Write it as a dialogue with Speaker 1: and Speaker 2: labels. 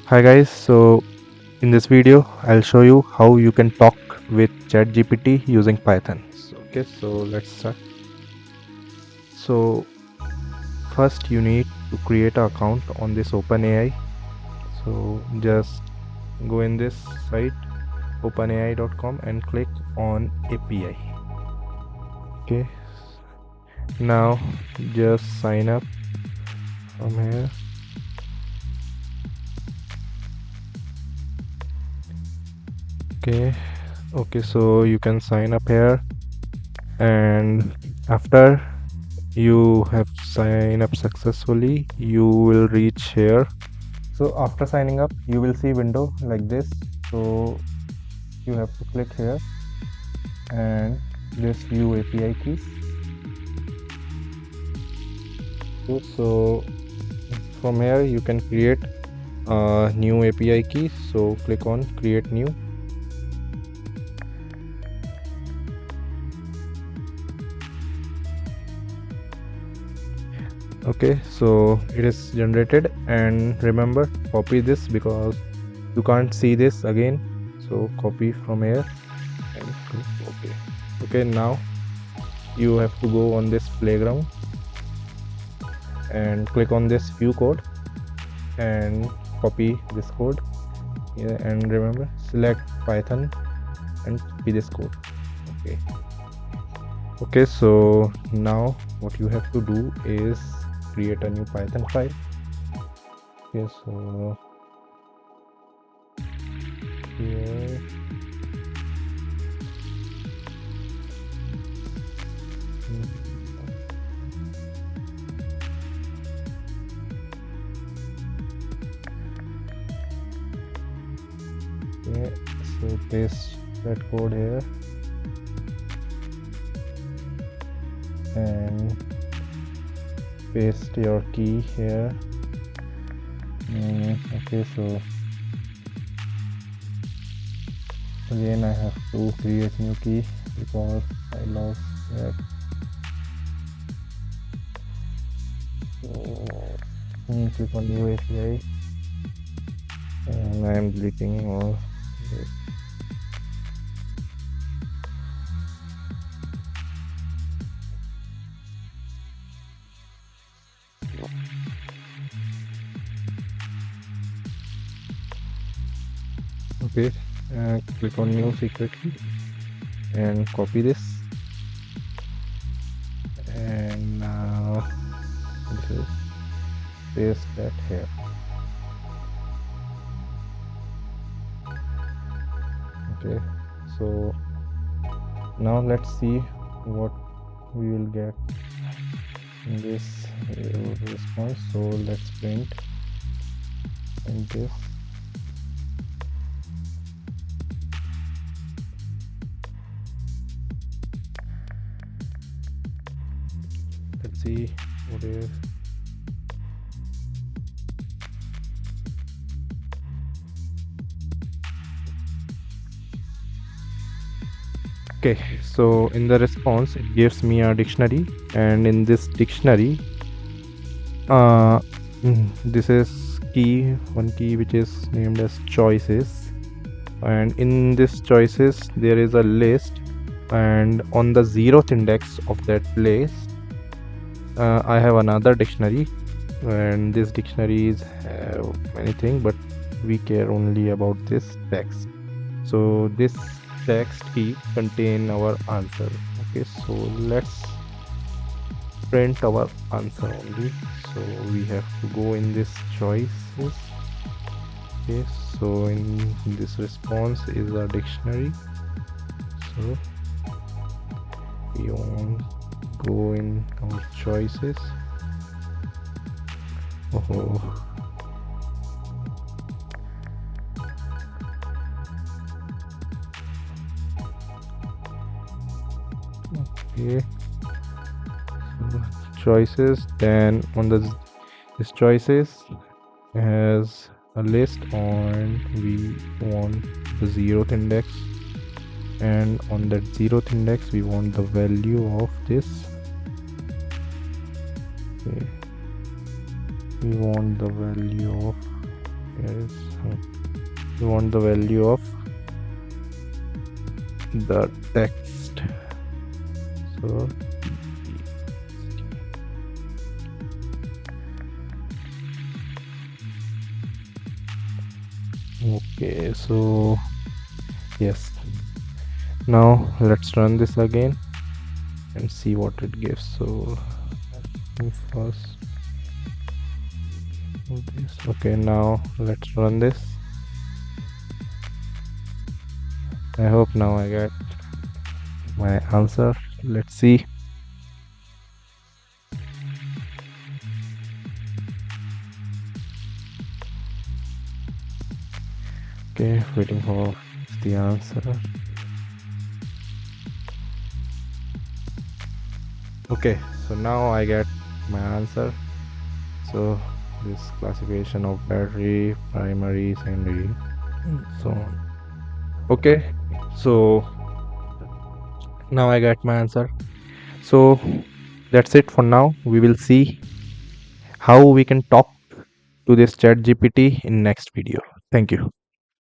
Speaker 1: Hi guys, so in this video I'll show you how you can talk with ChatGPT using Python. So let's start. So first you need to create an account on this OpenAI. So just go in this site openai.com and click on API. Okay, now just sign up from here. Okay, so you can sign up here, and after you have signed up successfully you will reach here. So after signing up you will see window like this, so you have to click here and this view API keys. So from here you can create a new API key, so click on create new. Okay, so it is generated, and remember, copy this because you can't see this again, so copy from here and okay, now you have to go on this playground and click on this view code and copy this code here, and remember, select Python and copy this code. Okay, so now what you have to do is create a new Python file. Okay, so here okay, so paste that code here and paste your key here. Okay, so again I have to create new key because I lost that. So click on new API and I am deleting all this. Okay, click on new secret key and copy this, and now this is paste that here. Okay, so now let's see what we will get in this response. So let's print this. Let's see what is. Okay, so in the response it gives me a dictionary, and in this dictionary this is one key which is named as choices, and in this choices there is a list, and on the 0th index of that list I have another dictionary, and this dictionaries have many things, but we care only about this text. So this text key contain our answer. Okay, so let's print our answer only. So we have to go in this choices. Okay, so in this response is a dictionary, so we want to go in our choices. Okay, so choices, then on this choices has a list, and we want the 0th index, and on that 0th index we want the value of this. Okay, we want the value of Here is we want the value of the text. So okay, so yes, now let's run this again and see what it gives. So first do this. Okay, now let's run this. I hope now I get my answer. Let's see. Okay, waiting for the answer. Okay, so now I get my answer. So this classification of battery, primary, secondary, and so on. Okay, so now I got my answer. So that's it for now. We will see how we can talk to this chat GPT in next video. Thank you.